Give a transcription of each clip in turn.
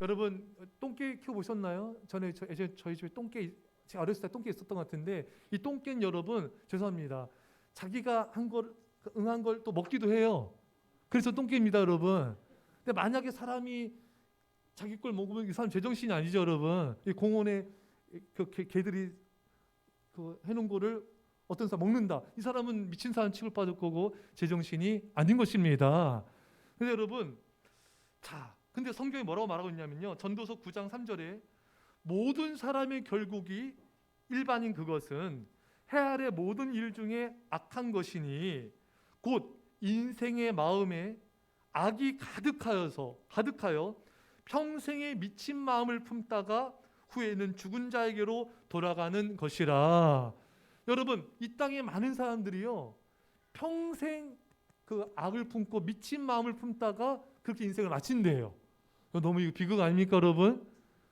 여러분 똥개 키워보셨나요? 전에 저희 집에 똥개, 제가 어렸을 때 똥개 있었던 것 같은데, 이 똥개는 여러분 죄송합니다, 자기가 한 걸 응한 걸 또 먹기도 해요. 그래서 똥개입니다, 여러분. 근데 만약에 사람이 자기 걸 먹으면 이 사람 제정신이 아니죠, 여러분. 이 공원에 개들이 해놓은 거를 어떤 사람 먹는다, 이 사람은 미친 사람 취급받을 거고 제정신이 아닌 것입니다. 근데 여러분, 근데 성경이 뭐라고 말하고 있냐면요, 전도서 9장 3절에 모든 사람의 결국이 일반인 그것은 해 아래 모든 일 중에 악한 것이니 곧 인생의 마음에 악이 가득하여 평생의 미친 마음을 품다가 후에는 죽은 자에게로 돌아가는 것이라. 여러분, 이 땅에 많은 사람들이요, 평생 그 악을 품고 미친 마음을 품다가 그렇게 인생을 마친대요. 너무 비극 아닙니까, 여러분?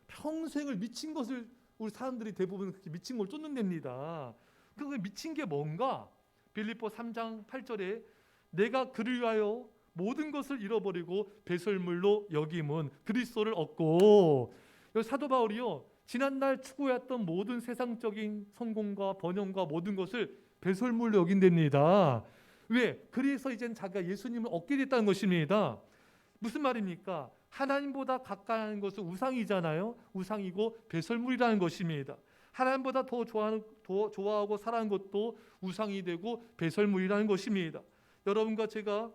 평생을 미친 것을, 우리 사람들이 대부분 그렇게 미친 걸 쫓는답니다. 그 미친 게 뭔가? 빌립보 3장 8절에 내가 그를 위하여 모든 것을 잃어버리고 배설물로 여김은 그리스도를 얻고. 사도 바울이요, 지난날 추구했던 모든 세상적인 성공과 번영과 모든 것을 배설물로 여긴답니다. 왜? 그래서 이젠 자기가 예수님을 얻게 됐다는 것입니다. 무슨 말입니까? 하나님보다 가까이 하는 것은 우상이잖아요. 우상이고 배설물이라는 것입니다. 하나님보다 더 좋아하고 사랑하는 것도 우상이 되고 배설물이라는 것입니다. 여러분과 제가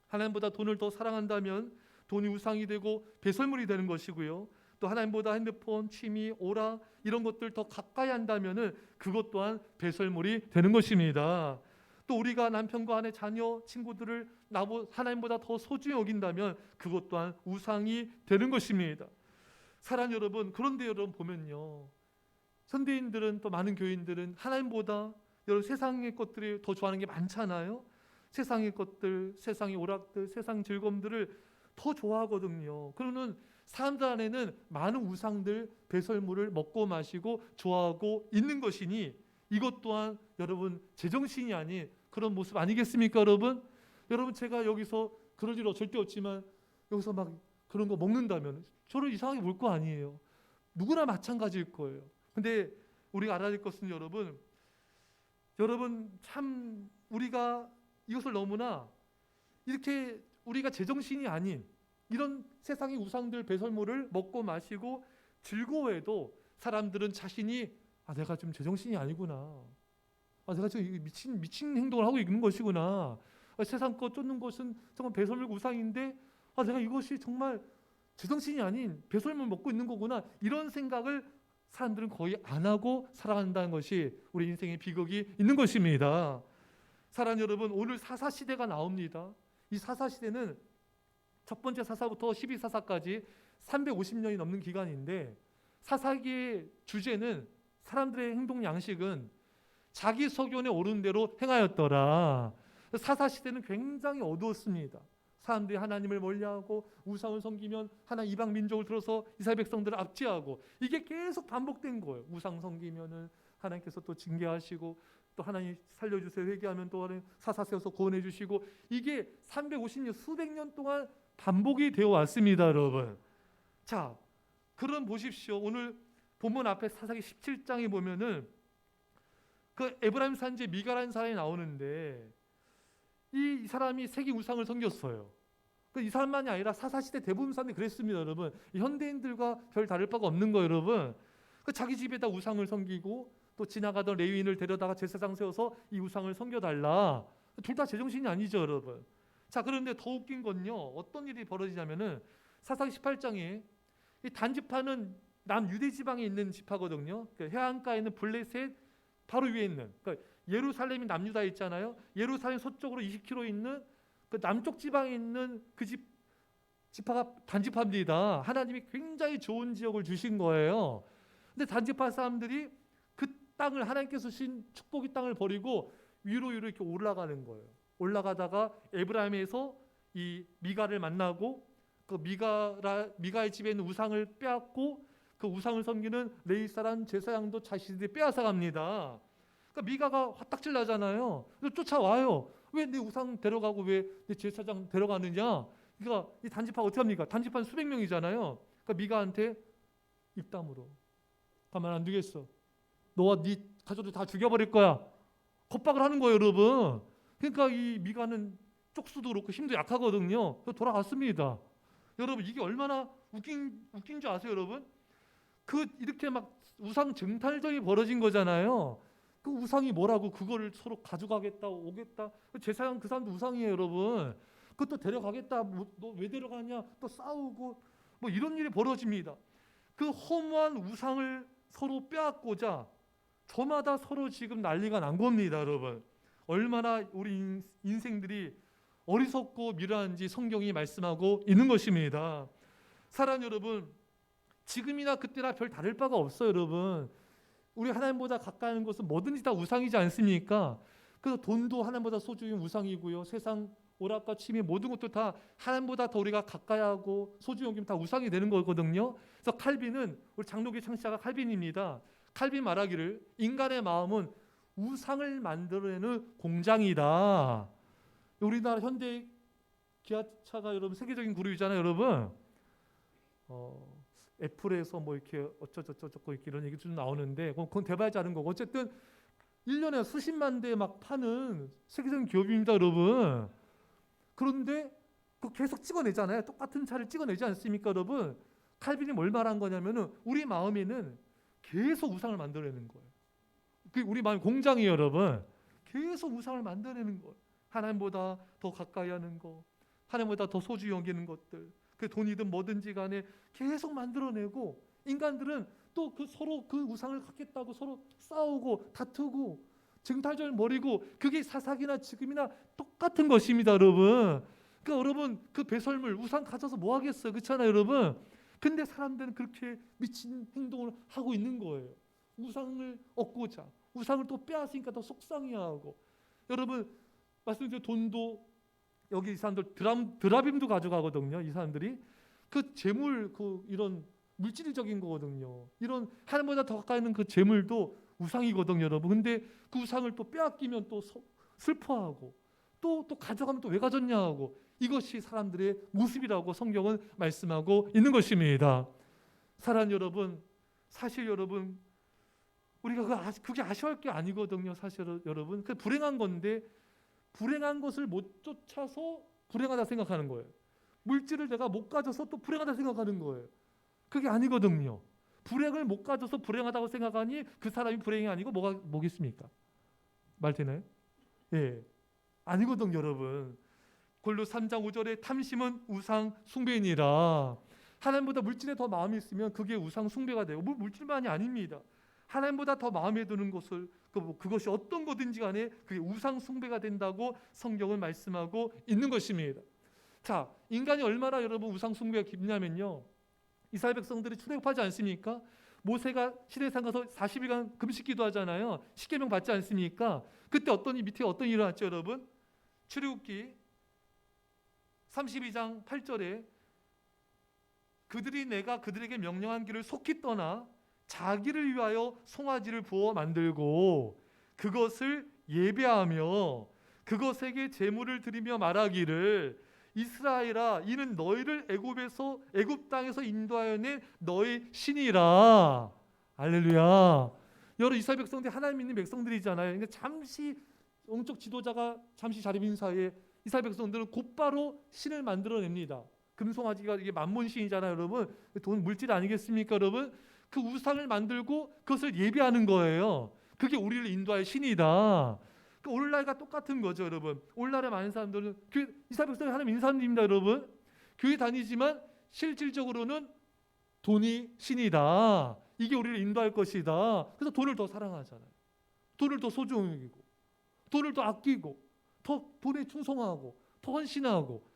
하나님보다 돈을 더 사랑한다면 돈이 우상이 되고 배설물이 되는 것이고요. 또 하나님보다 핸드폰, 취미, 오락 이런 것들 더 가까이 한다면 그것 또한 배설물이 되는 것입니다. 또 우리가 남편과 아내, 자녀, 친구들을 하나님보다 더 소중히 여긴다면 그것 또한 우상이 되는 것입니다. 사랑 여러분, 그런데 여러분 보면요, 현대인들은, 또 많은 교인들은 하나님보다 여러분 세상의 것들이 더 좋아하는 게 많잖아요. 세상의 것들, 세상의 오락들, 세상 즐거움들을 더 좋아하거든요. 그러는 사람들 안에는 많은 우상들, 배설물을 먹고 마시고 좋아하고 있는 것이니 이것 또한 여러분 제정신이 아닌 그런 모습 아니겠습니까, 여러분? 여러분, 제가 여기서 그럴 일 절대 없지만 여기서 막 그런 거 먹는다면 저를 이상하게 볼 거 아니에요. 누구나 마찬가지일 거예요. 근데 우리가 알아야 될 것은 여러분 참 우리가 이것을 너무나 이렇게 우리가 제정신이 아닌 이런 세상의 우상들, 배설물을 먹고 마시고 즐거워해도 사람들은 자신이 내가 좀 제정신이 아니구나, 내가 지금 미친 행동을 하고 있는 것이구나, 세상 것 쫓는 것은 정말 배설물 우상인데 내가 이것이 정말 제정신이 아닌 배설물 먹고 있는 거구나, 이런 생각을 사람들은 거의 안 하고 살아간다는 것이 우리 인생의 비극이 있는 것입니다. 사랑 여러분, 오늘 사사시대가 나옵니다. 이 사사시대는 첫 번째 사사부터 12사사까지 350년이 넘는 기간인데, 사사기의 주제는, 사람들의 행동 양식은 자기 소견에 오른 대로 행하였더라. 사사시대는 굉장히 어두웠습니다. 사람들이 하나님을 멀리하고 우상을 섬기면 하나님 이방 민족을 들어서 이스라엘 백성들을 압제하고, 이게 계속 반복된 거예요. 우상 섬기면은 하나님께서 또 징계하시고, 또 하나님 살려주세요 회개하면 또 사사 세워서 구원해 주시고, 이게 350년 수백 년 동안 반복이 되어 왔습니다, 여러분. 자, 그럼 보십시오. 오늘 본문 앞에 사사기 17장에 보면은 그 에브라임 산지에 미가라는 사람이 나오는데, 이 사람이 세계 우상을 섬겼어요. 이 사람만이 아니라 사사시대 대부분 사람들이 그랬습니다, 여러분. 현대인들과 별 다를 바가 없는 거예요, 여러분. 자기 집에다 우상을 섬기고, 또 지나가던 레위인을 데려다가 제사장 세워서 이 우상을 섬겨달라. 둘 다 제정신이 아니죠, 여러분. 자, 그런데 더 웃긴 건요, 어떤 일이 벌어지냐면은 사사기 18장에 이 단지파는 남유대 지방에 있는 지파거든요. 해안가에 있는 블레셋 바로 위에 있는, 예루살렘이 남유다에 있잖아요. 예루살렘 서쪽으로 20km 있는 그 남쪽 지방에 있는 그 지파가 단지파입니다. 하나님이 굉장히 좋은 지역을 주신 거예요. 근데 단지파 사람들이 그 땅을, 하나님께서 주신 축복의 땅을 버리고 위로 이렇게 올라가는 거예요. 올라가다가 에브라임에서 이 미가를 만나고, 그 미가의 집에 있는 우상을 빼앗고, 그 우상을 섬기는 레위 사람 제사장도 자신들이 빼앗아 갑니다. 미가가 화딱질 나잖아요. 쫓아와요. 왜 내 우상 데려가고 왜 내 제사장 데려가느냐? 그러니까 이 단지파가 어떻게 합니까? 단지파는 수백 명이잖아요. 그러니까 미가한테 입 다물어. 가만 안 두겠어. 너와 네 가족들 다 죽여버릴 거야. 겁박을 하는 거예요, 여러분. 그러니까 이 미가는 쪽수도 그렇고 힘도 약하거든요. 그래서 돌아갔습니다. 여러분 이게 얼마나 웃긴 줄 아세요, 여러분? 그 이렇게 막 우상 쟁탈전이 벌어진 거잖아요. 그 우상이 뭐라고 그거를 서로 가져가겠다 오겠다. 제사장 그 사람도 우상이에요, 여러분. 그것도 데려가겠다. 너 왜 데려가냐? 또 싸우고 뭐 이런 일이 벌어집니다. 그 허무한 우상을 서로 빼앗고자 저마다 서로 지금 난리가 난 겁니다, 여러분. 얼마나 우리 인생들이 어리석고 미련한지 성경이 말씀하고 있는 것입니다. 사랑 여러분, 지금이나 그때나 별 다를 바가 없어요, 여러분. 우리 하나님보다 가까이 하는 것은 뭐든지 다 우상이지 않습니까? 그래서 돈도 하나님보다 소중히 우상이고요. 세상 오락과 취미 모든 것도 다 하나님보다 더 우리가 가까이 하고 소중히 여기면 다 우상이 되는 거거든요. 그래서 칼빈은 우리 장로교 창시자가 칼빈입니다. 칼빈 말하기를 인간의 마음은 우상을 만들어내는 공장이다. 우리나라 현대 기아차가 여러분 세계적인 그룹이잖아요, 여러분. 애플에서 뭐 이렇게 어쩌저쩌고 이렇게 이런 얘기 좀 나오는데 그건 대박이지 않은 거고 어쨌든 1년에 수십만 대 막 파는 세계적인 기업입니다, 여러분. 그런데 그 계속 찍어내잖아요. 똑같은 차를 찍어내지 않습니까, 여러분? 칼빈이 뭘 말한 거냐면은 우리 마음에는 계속 우상을 만들어내는 거예요. 그 우리 마음 공장이에요, 여러분. 계속 우상을 만들어내는 거예요. 하나님보다 더 가까이 하는 거, 하나님보다 더 소중히 여기는 것들, 그 돈이든 뭐든지 간에 계속 만들어내고 인간들은 또 그 서로 그 우상을 갖겠다고 서로 싸우고 다투고 쟁탈전을 벌이고 그게 사사기나 지금이나 똑같은 것입니다, 여러분. 그러니까 여러분 그 배설물 우상 가져서 뭐 하겠어요, 그렇잖아요, 여러분. 근데 사람들은 그렇게 미친 행동을 하고 있는 거예요. 우상을 얻고자 우상을 또 빼앗으니까 더 속상해하고 여러분 말씀드린 돈도 여기 이 사람들 드라빔도 가져가거든요. 이 사람들이 그 재물 그 이런 물질적인 거거든요. 이런 하나님보다 더 가까이 있는 그 재물도 우상이거든요, 여러분. 근데 그 우상을 또 빼앗기면 또 슬퍼하고 또 가져가면 또 왜 가졌냐 하고 이것이 사람들의 모습이라고 성경은 말씀하고 있는 것입니다. 사랑하는 여러분, 사실 여러분 우리가 그게 아쉬워할 게 아니거든요. 사실 여러분 그 불행한 건데 불행한 것을 못 쫓아서 불행하다 생각하는 거예요. 물질을 내가 못 가져서 또 불행하다 생각하는 거예요. 그게 아니거든요. 불행을 못 가져서 불행하다고 생각하니 그 사람이 불행이 아니고 뭐겠습니까? 말 되나요? 예, 아니거든요, 여러분. 골로새 3장 5절에 탐심은 우상 숭배이니라. 하나님보다 물질에 더 마음이 있으면 그게 우상 숭배가 되고 물질만이 아닙니다. 하나님보다 더 마음에 드는 것을 그것이 어떤 거든지 간에 그게 우상 숭배가 된다고 성경은 말씀하고 있는 것입니다. 자, 인간이 얼마나 여러분 우상 숭배가 깊냐면요. 이스라엘 백성들이 출애굽하지 않습니까? 모세가 시내산 가서 40일간 금식 기도하잖아요. 십계명 받지 않습니까? 그때 밑에 어떤 일이 일어났죠, 여러분? 출애굽기 32장 8절에 그들이 내가 그들에게 명령한 길을 속히 떠나 자기를 위하여 송아지를 부어 만들고 그것을 예배하며 그것에게 제물을 드리며 말하기를 이스라엘아 이는 너희를 애굽 땅에서 인도하여 낸 너희 신이라. 할렐루야. 여러 이스라엘 백성들이 하나님 믿는 백성들이잖아요. 그러니까 잠시 영적 지도자가 잠시 자리 빈 사이에 이스라엘 백성들은 곧바로 신을 만들어냅니다. 금송아지가 이게 만몬신이잖아요, 여러분. 돈 물질 아니겠습니까, 여러분? 그 우상을 만들고 그것을 예배하는 거예요. 그게 우리를 인도할 신이다. 오늘날과 똑같은 거죠, 여러분. 오늘날의 많은 사람들은 이스라엘 백성이 하나님 있는 사람들입니다, 여러분. 교회 다니지만 실질적으로는 돈이 신이다. 이게 우리를 인도할 것이다. 그래서 돈을 더 사랑하잖아요. 돈을 더 소중히 여기고, 돈을 더 아끼고, 더 돈에 충성하고, 더 헌신하고.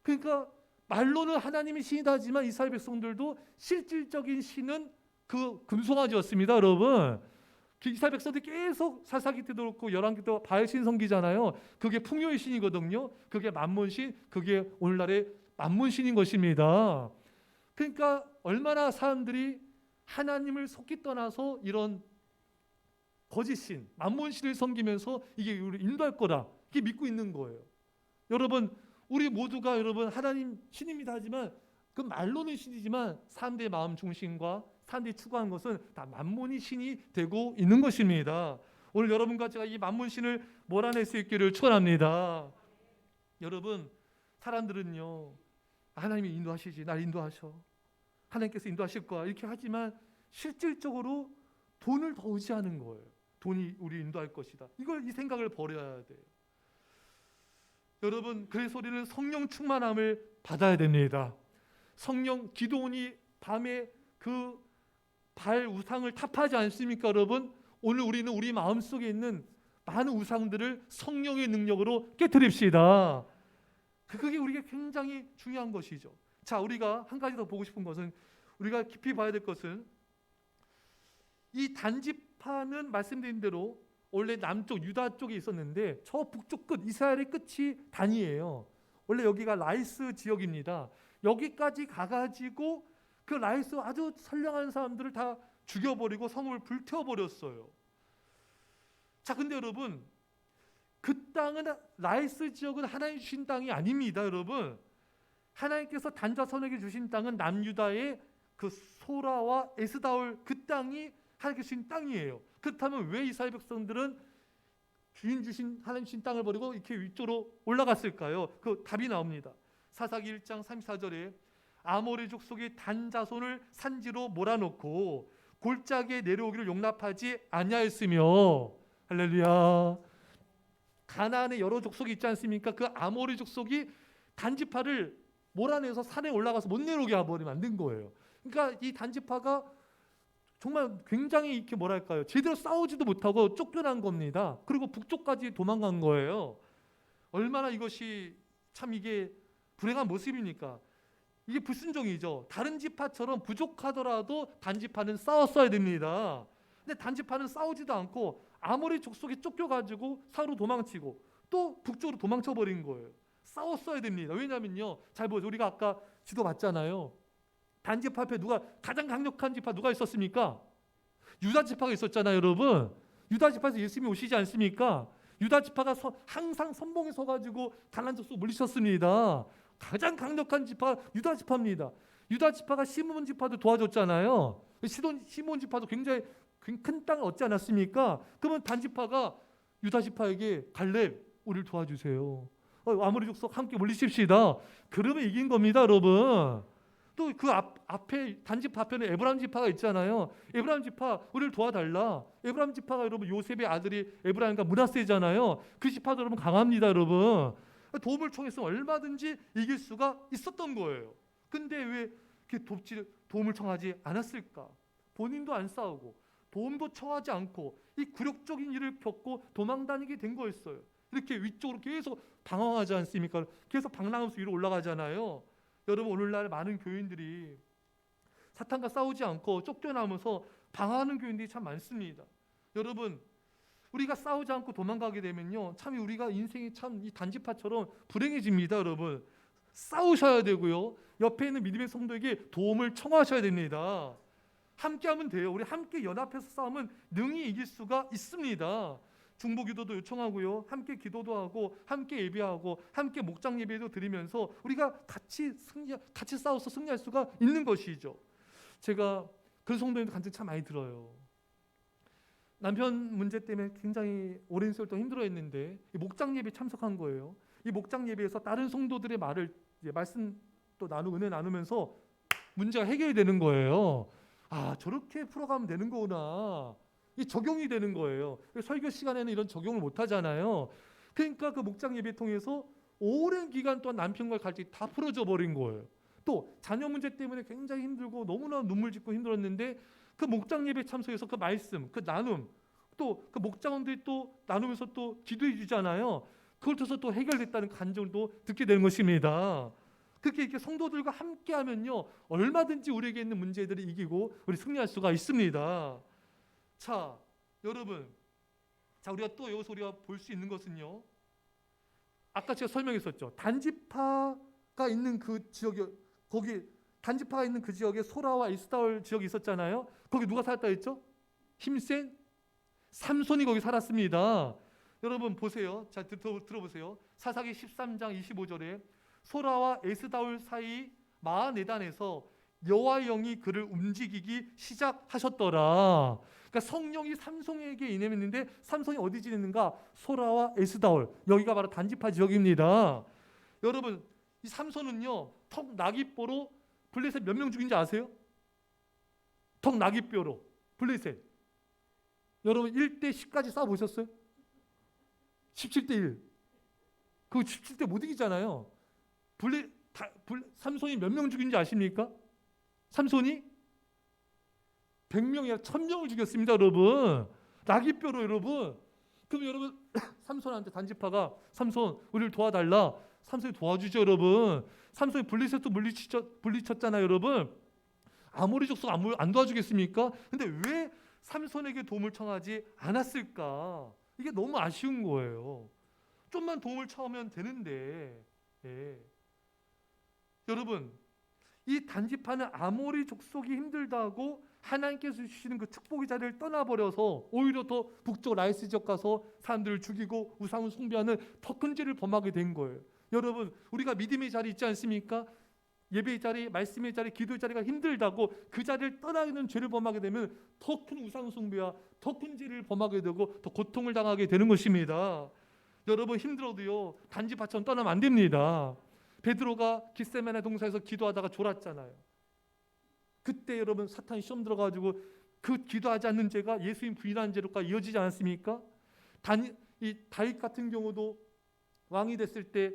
그러니까 말로는 하나님이 신이다 하지만 이스라엘 백성들도 실질적인 신은 그 금송아지였습니다, 여러분. 이스라엘 백성들이 계속 사사기 때도 그렇고 열왕기 때도 바알신 섬기잖아요. 그게 풍요의 신이거든요. 그게 만몬신, 그게 오늘날의 만몬신인 것입니다. 그러니까 얼마나 사람들이 하나님을 속기 떠나서 이런 거짓신, 만몬신을 섬기면서 이게 우리를 인도할 거다. 이게 믿고 있는 거예요. 여러분, 우리 모두가 여러분 하나님 신입니다 하지만 그 말로는 신이지만 사람들의 마음 중심과 사람들이 추구하는 것은 다 만몬이 신이 되고 있는 것입니다. 오늘 여러분과 제가 이 만몬 신을 몰아낼 수 있기를 축원합니다. 여러분, 사람들은요, 하나님이 인도하시지, 날 인도하셔, 하나님께서 인도하실 거야 이렇게 하지만 실질적으로 돈을 더 의지하는 거예요. 돈이 우리 인도할 것이다. 이 생각을 버려야 돼요. 여러분, 그래서 우리는 성령 충만함을 받아야 됩니다. 성령, 기도원이 밤에 그 발 우상을 탑하지 않습니까, 여러분? 오늘 우리는 우리 마음속에 있는 많은 우상들을 성령의 능력으로 깨트립시다. 그게 우리가 굉장히 중요한 것이죠. 자, 우리가 한 가지 더 보고 싶은 것은, 우리가 깊이 봐야 될 것은, 이 단지파는 말씀드린 대로 원래 남쪽 유다 쪽에 있었는데 저 북쪽 끝, 이스라엘의 끝이 단이에요. 원래 여기가 라이스 지역입니다. 여기까지 가가지고 그 라이스 아주 선량한 사람들을 다 죽여버리고 성읍을 불태워버렸어요. 자, 근데 여러분, 그 땅은, 라이스 지역은 하나님 주신 땅이 아닙니다. 여러분, 하나님께서 단자손에게 주신 땅은 남유다의 그 소라와 에스다올 그 땅이 하나님께서 주신 땅이에요. 그렇다면 왜 이스라엘 백성들은 주인 주신, 하나님 주신 땅을 버리고 이렇게 위쪽으로 올라갔을까요? 그 답이 나옵니다. 사사기 1장 34절에 아모리 족속의 단자손을 산지로 몰아놓고 골짜기에 내려오기를 용납하지 아니하였으며, 할렐루야. 가나안의 여러 족속이 있지 않습니까? 그 아모리 족속이 단지파를 몰아내서 산에 올라가서 못 내려오게 해버리면 안 된 거예요. 그러니까 이 단지파가 정말 굉장히 이렇게 뭐랄까요, 제대로 싸우지도 못하고 쫓겨난 겁니다. 그리고 북쪽까지 도망간 거예요. 얼마나 이것이 참 이게 불행한 모습입니까? 이게 불순종이죠. 다른 지파처럼 부족하더라도 단지파는 싸웠어야 됩니다. 근데 단지파는 싸우지도 않고 아모리 족속에 쫓겨가지고 사로 도망치고 또 북쪽으로 도망쳐버린 거예요. 싸웠어야 됩니다. 왜냐면요, 잘 보세요. 우리가 아까 지도 봤잖아요. 단지파 앞에 가장 강력한 지파 누가 있었습니까? 유다 지파가 있었잖아요, 여러분. 유다 지파에서 예수님이 오시지 않습니까? 유다 지파가 항상 선봉에 서가지고 가나안 족속 물리쳤습니다. 가장 강력한 지파가 유다 지파입니다. 유다 지파가 시몬 지파도 도와줬잖아요. 시몬 지파도 굉장히 큰 땅을 얻지 않았습니까? 그러면 단지파가 유다 지파에게 갈렙, 우리를 도와주세요. 아모리 족속 함께 물리칩시다. 그러면 이긴 겁니다, 여러분. 또 그 앞에 단지파 앞에는 에브라임 지파가 있잖아요. 에브라임 지파, 우리를 도와달라. 에브라임 지파가 여러분 요셉의 아들이 에브라임과 므낫세잖아요. 그 지파도 여러분 강합니다, 여러분. 도움을 청했으면 얼마든지 이길 수가 있었던 거예요. 근데 왜 이렇게 도움을 청하지 않았을까? 본인도 안 싸우고 도움도 청하지 않고 이 굴욕적인 일을 겪고 도망다니게 된 거였어요. 이렇게 위쪽으로 계속 방황하지 않습니까? 계속 방랑하면서 위로 올라가잖아요. 여러분, 오늘날 많은 교인들이 사탄과 싸우지 않고 쫓겨나면서 방황하는 교인들이 참 많습니다. 여러분, 우리가 싸우지 않고 도망가게 되면요, 참 우리가 인생이 참 이 단지파처럼 불행해집니다. 여러분, 싸우셔야 되고요, 옆에 있는 믿음의 성도에게 도움을 청하셔야 됩니다. 함께하면 돼요. 우리 함께 연합해서 싸우면 능히 이길 수가 있습니다. 중보기도도 요청하고요, 함께 기도도 하고, 함께 예배하고, 함께 목장 예배도 드리면서 우리가 같이 싸워서 승리할 수가 있는 것이죠. 제가 그런 성도님들 간증 참 많이 들어요. 남편 문제 때문에 굉장히 오랜 세월 동안 힘들어했는데 목장 예배 참석한 거예요. 이 목장 예배에서 다른 성도들의 말씀 또 은혜 나누면서 문제가 해결이 되는 거예요. 아, 저렇게 풀어가면 되는 거구나. 이 적용이 되는 거예요. 설교 시간에는 이런 적용을 못 하잖아요. 그러니까 그 목장 예배 통해서 오랜 기간 동안 남편과의 갈등이 다 풀어져 버린 거예요. 또 자녀 문제 때문에 굉장히 힘들고 너무나 눈물 짓고 힘들었는데 그 목장 예배 참석해서 그 말씀, 그 나눔, 또 그 목장원들이 또 나누면서 또 기도해 주잖아요. 그걸 통해서 또 해결됐다는 간증을 또 듣게 되는 것입니다. 그렇게 이렇게 성도들과 함께하면요, 얼마든지 우리에게 있는 문제들을 이기고 우리 승리할 수가 있습니다. 자, 여러분, 우리가 또 여기서 우리가 볼 수 있는 것은요, 아까 제가 설명했었죠. 단지파가 있는 그 지역에, 거기 단지파가 있는 그 지역에 소라와 이스다올 지역이 있었잖아요. 거기 누가 살았다 했죠? 힘센 삼손이 거기 살았습니다. 여러분 보세요. 자, 들어보세요. 사사기 13장 25절에 소라와 에스다올 사이 44단에서 여호와의 영이 그를 움직이기 시작하셨더라. 그러니까 성령이 삼손에게 임했는데 삼손이 어디 지냈는가? 소라와 에스다올, 여기가 바로 단지파 지역입니다. 여러분, 이 삼손은요 턱 나귀뼈로 블레셋 몇 명 죽인지 아세요? 턱 나귀뼈로 블레셋. 여러분 1대 10까지 싸워보셨어요? 17대 1. 그 17대 못 이기잖아요. 삼손이 몇 명 죽인지 아십니까? 삼손이 100명이 아니라 1000명을 죽였습니다, 여러분. 나귀뼈로, 여러분. 그럼 여러분 삼손한테 단지파가 삼손 우리를 도와달라. 삼손이 도와주죠, 여러분. 삼손이 블레셋도 물리쳤잖아요, 여러분. 아모리 족속 안 도와주겠습니까? 근데 왜 삼손에게 도움을 청하지 않았을까? 이게 너무 아쉬운 거예요. 좀만 도움을 청하면 되는데. 예. 여러분, 이 단지파는 아모리 족속이 힘들다고 하나님께서 주시는 그 축복의 자리를 떠나버려서 오히려 더 북쪽 라이스 지역 가서 사람들을 죽이고 우상을 숭배하는 더 큰 죄를 범하게 된 거예요. 여러분, 우리가 믿음의 자리 있지 않습니까? 예배의 자리, 말씀의 자리, 기도의 자리가 힘들다고 그 자리를 떠나는 죄를 범하게 되면 더 큰 우상 숭배와 더 큰 죄를 범하게 되고 더 고통을 당하게 되는 것입니다. 여러분, 힘들어도요 단지파처럼 떠나면 안 됩니다. 베드로가 깃세마네 동산에서 기도하다가 졸았잖아요. 그때 여러분 사탄이 시험 들어가지고 그 기도하지 않는 죄가 예수님 부인하는 죄로까지 이어지지 않았습니까? 이 다윗 같은 경우도 왕이 됐을 때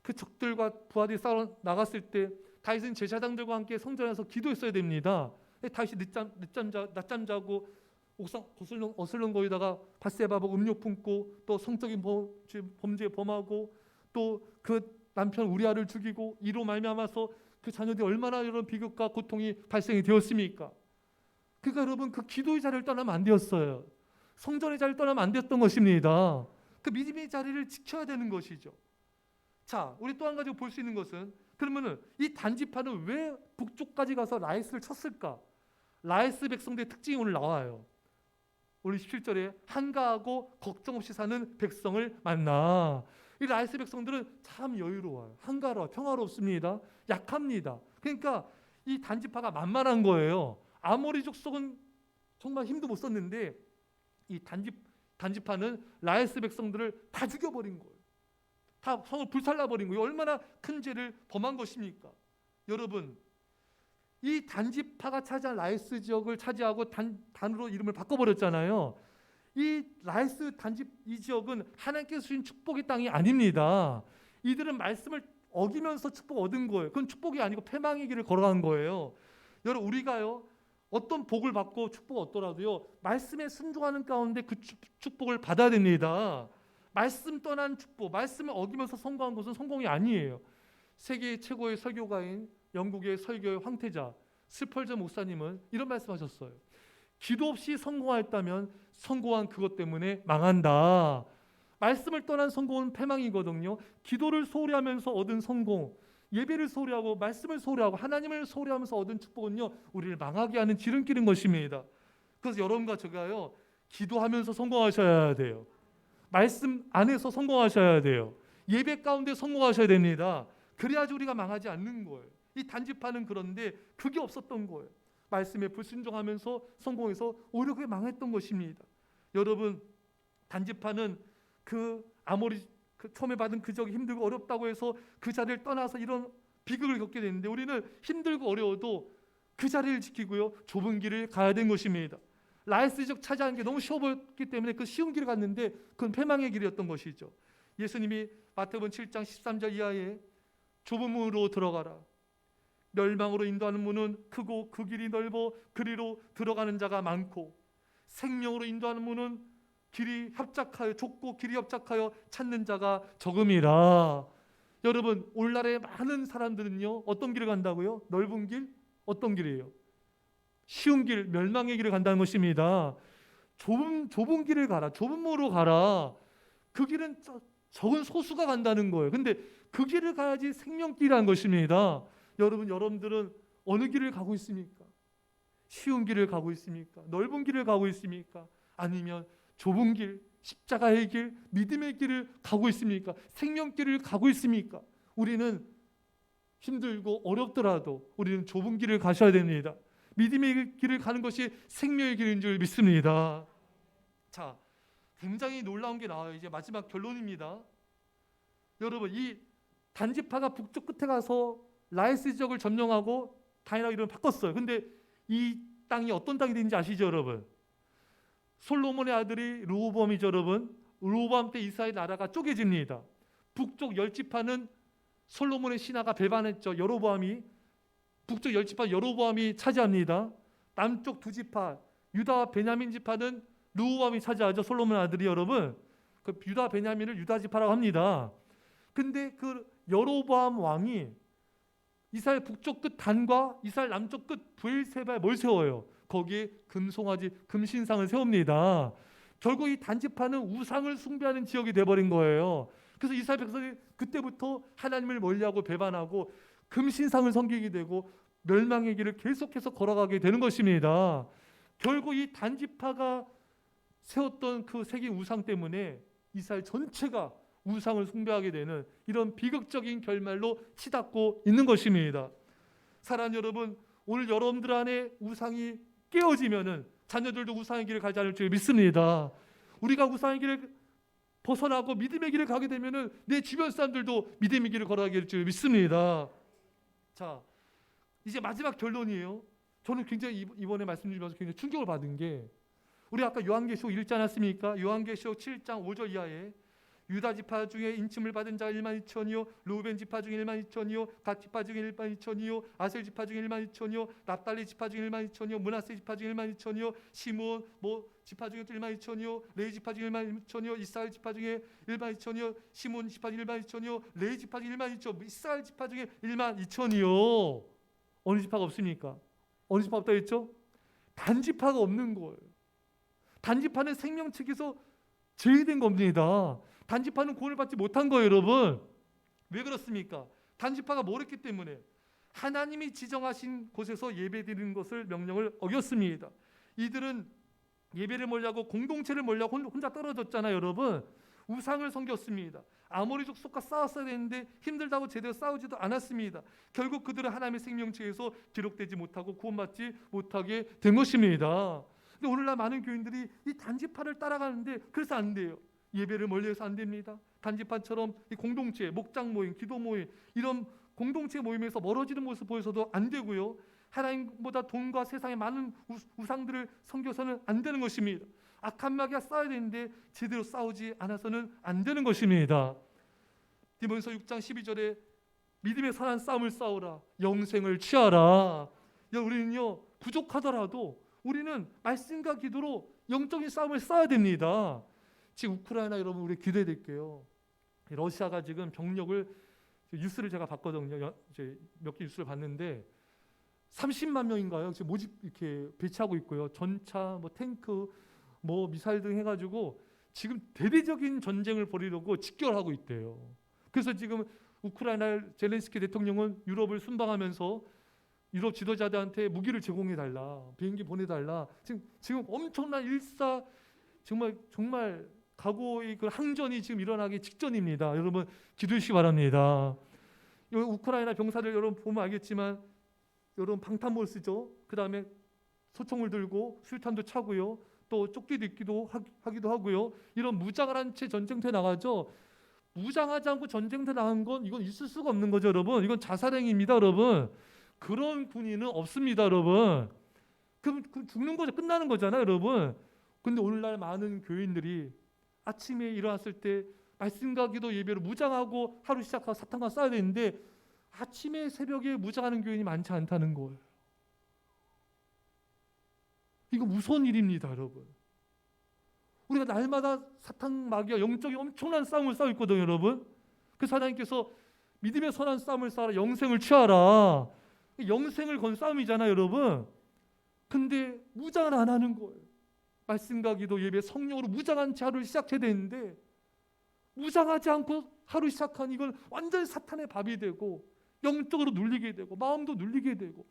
그 적들과 부하들이 싸워 나갔을 때 다윗은 제사장들과 함께 성전에서 기도했어야 됩니다. 다윗이 낮잠 자고 옥상 어슬렁거리다가 밧세바 보고 음료 품고 또 성적인 범죄 범하고 또 그 남편 우리아를 죽이고 이로 말미암아서 그 자녀들이 얼마나 이런 비극과 고통이 발생이 되었습니까? 그러니까 여러분 그 기도의 자리를 떠나면 안 되었어요. 성전의 자리를 떠나면 안 됐던 것입니다. 그 믿음의 자리를 지켜야 되는 것이죠. 자, 우리 또 한 가지 볼 수 있는 것은 그러면은 이 단지파는 왜 북쪽까지 가서 라이스를 쳤을까? 라이스 백성들의 특징이 오늘 나와요. 오늘 17절에 한가하고 걱정 없이 사는 백성을 만나. 이 라이스 백성들은 참 여유로워요. 한가로워, 평화롭습니다. 약합니다. 그러니까 이 단지파가 만만한 거예요. 아모리 족속은 정말 힘도 못 썼는데 이 단지파는 라이스 백성들을 다 죽여버린 거예요. 다 성을 불살라버린 거예요. 얼마나 큰 죄를 범한 것입니까? 여러분, 이 단지파가 차지한 라이스 지역을 차지하고 단으로 이름을 바꿔버렸잖아요. 이 라이스 이 지역은 하나님께서 주신 축복의 땅이 아닙니다. 이들은 말씀을 어기면서 축복 얻은 거예요. 그건 축복이 아니고 패망의 길을 걸어간 거예요. 여러분, 우리가요 어떤 복을 받고 축복 얻더라도요 말씀에 순종하는 가운데 그 축복을 받아야 됩니다. 말씀 떠난 축복, 말씀을 어기면서 성공한 것은 성공이 아니에요. 세계 최고의 설교가인 영국의 설교의 황태자 스펄전 목사님은 이런 말씀하셨어요. 기도 없이 성공하였다면 성공한 그것 때문에 망한다. 말씀을 떠난 성공은 패망이거든요. 기도를 소홀히 하면서 얻은 성공, 예배를 소홀히 하고 말씀을 소홀히 하고 하나님을 소홀히 하면서 얻은 축복은요 우리를 망하게 하는 지름길인 것입니다. 그래서 여러분과 제가요 기도하면서 성공하셔야 돼요. 말씀 안에서 성공하셔야 돼요. 예배 가운데 성공하셔야 됩니다. 그래야지 우리가 망하지 않는 거예요. 이 단지파는 그런데 그게 없었던 거예요. 말씀에 불순종하면서 성공해서 오히려 그게 망했던 것입니다. 여러분, 단지파는 그 아모리 처음에 받은 그 적이 힘들고 어렵다고 해서 그 자리를 떠나서 이런 비극을 겪게 되는데 우리는 힘들고 어려워도 그 자리를 지키고요 좁은 길을 가야 되는 것입니다. 라이스 지역 차지하는 게 너무 쉬워 보였기 때문에 그 쉬운 길을 갔는데 그건 패망의 길이었던 것이죠. 예수님이 마태복음 7장 13절 이하에 좁은 문으로 들어가라. 멸망으로 인도하는 문은 크고 그 길이 넓어 그리로 들어가는 자가 많고 생명으로 인도하는 문은 길이 협착하여 좁고 길이 협착하여 찾는 자가 적음이라. 여러분, 오늘날의 많은 사람들은요 어떤 길을 간다고요? 넓은 길? 어떤 길이에요? 쉬운 길, 멸망의 길을 간다는 것입니다. 좁은 길을 가라. 좁은 문으로 가라. 그 길은 적은 소수가 간다는 거예요. 근데 그 길을 가야지 생명길이라는 것입니다. 여러분들은 어느 길을 가고 있습니까? 쉬운 길을 가고 있습니까? 넓은 길을 가고 있습니까? 아니면 좁은 길, 십자가의 길, 믿음의 길을 가고 있습니까? 생명길을 가고 있습니까? 우리는 힘들고 어렵더라도 우리는 좁은 길을 가셔야 됩니다. 믿음의 길을 가는 것이 생명의 길인 줄 믿습니다. 자, 굉장히 놀라운 게 나와요. 이제 마지막 결론입니다. 여러분, 이 단지파가 북쪽 끝에 가서 라이스 지역을 점령하고 다이나 이름을 바꿨어요. 근데 이 땅이 어떤 땅이 되는지 아시죠, 여러분? 솔로몬의 아들이 르호보암이죠, 여러분. 르호보암 때 이스라엘 나라가 쪼개집니다. 북쪽 10지파는 솔로몬의 신하가 배반했죠. 여로보암이. 북쪽 10지파 여로보암이 차지합니다. 남쪽 2지파 유다와 베냐민 지파는 르호보암이 차지하죠. 솔로몬의 아들이 여러분. 그 유다 베냐민을 유다 지파라고 합니다. 근데 그 여로보암 왕이 이스라엘 북쪽 끝 단과 이스라엘 남쪽 끝 브엘세바에 뭘 세워요? 거기에 금송아지 금신상을 세웁니다. 결국 이 단지파는 우상을 숭배하는 지역이 돼버린 거예요. 그래서 이스라엘 백성이 그때부터 하나님을 멀리하고 배반하고 금신상을 섬기게 되고 멸망의 길을 계속해서 걸어가게 되는 것입니다. 결국 이 단지파가 세웠던 그 세계 우상 때문에 이스라엘 전체가 우상을 숭배하게 되는 이런 비극적인 결말로 치닫고 있는 것입니다. 사랑하는 여러분, 오늘 여러분들 안에 우상이 깨어지면은 자녀들도 우상의 길을 가지 않을 줄 믿습니다. 우리가 우상의 길을 벗어나고 믿음의 길을 가게 되면은 내 주변 사람들도 믿음의 길을 걸어가게 될 줄 믿습니다. 자, 이제 마지막 결론이에요. 저는 굉장히 이번에 말씀 주면서 굉장히 충격을 받은 게 우리 아까 요한계시록 읽지 않았습니까? 요한계시록 7장 5절 이하에 유다 지파 중에 인침을 받은 자가 1만 2천이요 르우벤 지파 중에 1만 2천이요 갓 지파 중에 1만 2천이요 아셀 지파 중에 1만 2천이요 납달리 지파 중에 1만 2천이요 므낫세 지파 중에 1만 2천이요 시몬 지파 중에 또 1만 2천이요 레위 지파 중에 1만 2천이요 이스라엘 지파 중에 1만 2천이요 시몬 지파 중에 1만 2천이요 레위 지파 중에 1만 2천 이스라엘 지파 중에 1만 2천이요. 어느 지파가 없습니까? 어느 지파 없다 했죠? 단지파가 없는 거예요. 단지파는 생명책에서 제외된 겁니다. 단지파는 구원을 받지 못한 거예요, 여러분. 왜 그렇습니까? 단지파가 뭘 했기 때문에 하나님이 지정하신 곳에서 예배드리는 것을 명령을 어겼습니다. 이들은 예배를 멀리하고 공동체를 멀리하고 혼자 떨어졌잖아요, 여러분. 우상을 섬겼습니다. 아모리 족속과 싸웠어야 되는데 힘들다고 제대로 싸우지도 않았습니다. 결국 그들은 하나님의 생명체에서 기록되지 못하고 구원받지 못하게 된 것입니다. 근데 오늘날 많은 교인들이 이 단지파를 따라가는데 그래서 안 돼요. 예배를 멀리해서 안 됩니다. 단지파처럼 이 공동체, 목장 모임, 기도 모임 이런 공동체 모임에서 멀어지는 모습 보여서도 안 되고요. 하나님보다 돈과 세상의 많은 우상들을 섬겨서는 안 되는 것입니다. 악한 마귀와 싸워야 되는데 제대로 싸우지 않아서는 안 되는 것입니다. 디모데서 6장 12절에 믿음의 선한 싸움을 싸우라 영생을 취하라. 우리는요 부족하더라도 우리는 말씀과 기도로 영적인 싸움을 싸워야 됩니다. 지금 우크라이나 여러분 우리 기도해야 될게요. 러시아가 지금 병력을 뉴스를 제가 봤거든요. 이제 몇 개 뉴스를 봤는데 30만 명인가요? 지금 모집 이렇게 배치하고 있고요. 전차, 탱크, 미사일 등 해가지고 지금 대대적인 전쟁을 벌이려고 직결하고 있대요. 그래서 지금 우크라이나 젤렌스키 대통령은 유럽을 순방하면서 유럽 지도자들한테 무기를 제공해 달라, 비행기 보내달라. 지금 엄청난 정말 각오의 그 항전이 지금 일어나기 직전입니다. 여러분 기도해 주시기 바랍니다. 우크라이나 병사들 여러분 보면 알겠지만 여러분 방탄복을 쓰죠. 그 다음에 소총을 들고 수류탄도 차고요. 또 조끼도 입기도 하기도 하고요. 이런 무장한 채 전쟁터에 나가죠. 무장하지 않고 전쟁터에 나간 건 이건 있을 수가 없는 거죠, 여러분. 이건 자살행위입니다, 여러분. 그런 군인은 없습니다, 여러분. 그럼 죽는 거죠, 끝나는 거잖아요, 여러분. 근데 오늘날 많은 교인들이 아침에 일어났을 때 말씀과 기도 예배로 무장하고 하루 시작하고 사탄과 싸워야 되는데 아침에 새벽에 무장하는 교인이 많지 않다는 거예요. 이거 무서운 일입니다, 여러분. 우리가 날마다 사탄 마귀와 영적인 엄청난 싸움을 싸우고 있거든요, 여러분. 그래서 하나님께서 믿음의 선한 싸움을 싸우라, 영생을 취하라. 영생을 건 싸움이잖아요, 여러분. 근데 무장을 안 하는 거예요. 말씀과 기도 예배 성령으로 무장한 채 하루를 시작해야 되는데 무장하지 않고 하루 시작한 이건 완전히 사탄의 밥이 되고 영적으로 눌리게 되고 마음도 눌리게 되고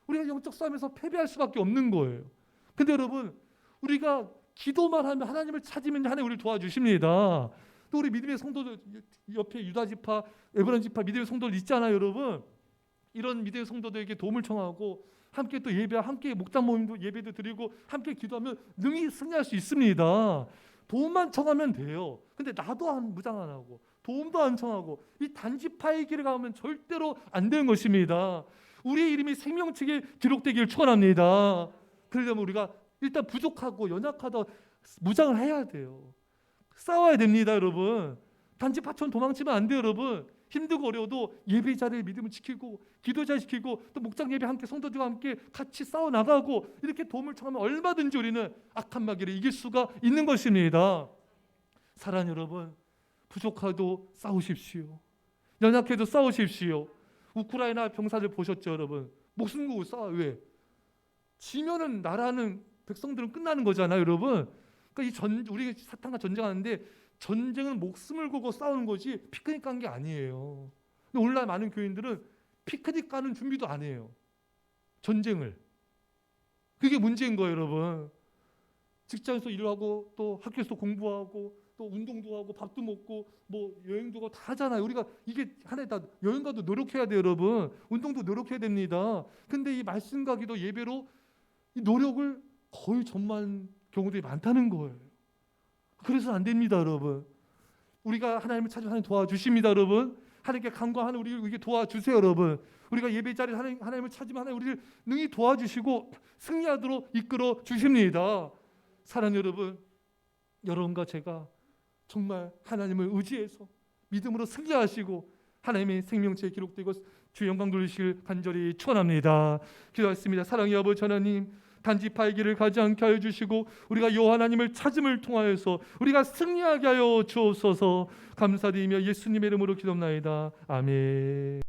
우리가 영적 싸움에서 패배할 수밖에 없는 거예요. 근데 여러분 우리가 기도만 하면 하나님을 찾으면 하나님 우리를 도와주십니다. 또 우리 믿음의 성도들 옆에 유다 지파, 에브라임 지파 믿음의 성도들 있잖아요, 여러분. 이런 믿음의 성도들에게 도움을 청하고 함께 또 예배, 함께 목장 모임도 예배도 드리고 함께 기도하면 능히 승리할 수 있습니다. 도움만 청하면 돼요. 근데 나도 무장 안 하고 도움도 안 청하고 이 단지파의 길을 가면 절대로 안 되는 것입니다. 우리의 이름이 생명책에 기록되기를 축원합니다. 그러려면 우리가 일단 부족하고 연약하다 무장을 해야 돼요. 싸워야 됩니다, 여러분. 단지파처럼 도망치면 안 돼요, 여러분. 힘들고 어려워도 예배 자리의 믿음을 지키고 기도 자리 지키고 또 목장 예배 함께 성도들과 함께 같이 싸워 나가고 이렇게 도움을 청하면 얼마든지 우리는 악한 마귀를 이길 수가 있는 것입니다. 사랑하는 여러분, 부족하도 싸우십시오. 연약해도 싸우십시오. 우크라이나 병사들 보셨죠, 여러분? 목숨 걸고 싸워요. 왜? 지면은 나라는 백성들은 끝나는 거잖아요, 여러분. 그러니까 우리 사탄과 전쟁하는데 전쟁은 목숨을 걸고 싸우는 거지 피크닉 간 게 아니에요. 근데 오늘날 많은 교인들은 피크닉 가는 준비도 안 해요. 전쟁을. 그게 문제인 거예요, 여러분. 직장에서 일하고 또 학교에서 공부하고 또 운동도 하고 밥도 먹고 뭐 여행도 가고 다 하잖아요. 우리가 이게 하나에 다 여행 가도 노력해야 돼요, 여러분. 운동도 노력해야 됩니다. 근데 이 말씀과 기도 예배로 이 노력을 거의 전무한 경우들이 많다는 거예요. 그래서 안 됩니다, 여러분. 우리가 하나님을 찾으면 하나님 도와주십니다, 여러분. 하나님께 간구하는 우리에게 도와주세요, 여러분. 우리가 예배 자리에 하나님을 찾으면 하나님 우리를 능히 도와주시고 승리하도록 이끌어 주십니다. 사랑하는 여러분, 여러분과 제가 정말 하나님을 의지해서 믿음으로 승리하시고 하나님의 생명체에 기록되고 주 영광 돌리시길 간절히 축원합니다. 기도하겠습니다. 사랑의 아버지 하나님, 단지파의 길을 가지 않게 하여 주시고 우리가 여호와 하나님을 찾음을 통하여서 우리가 승리하게 하여 주옵소서. 감사드리며 예수님의 이름으로 기도합나이다. 아멘.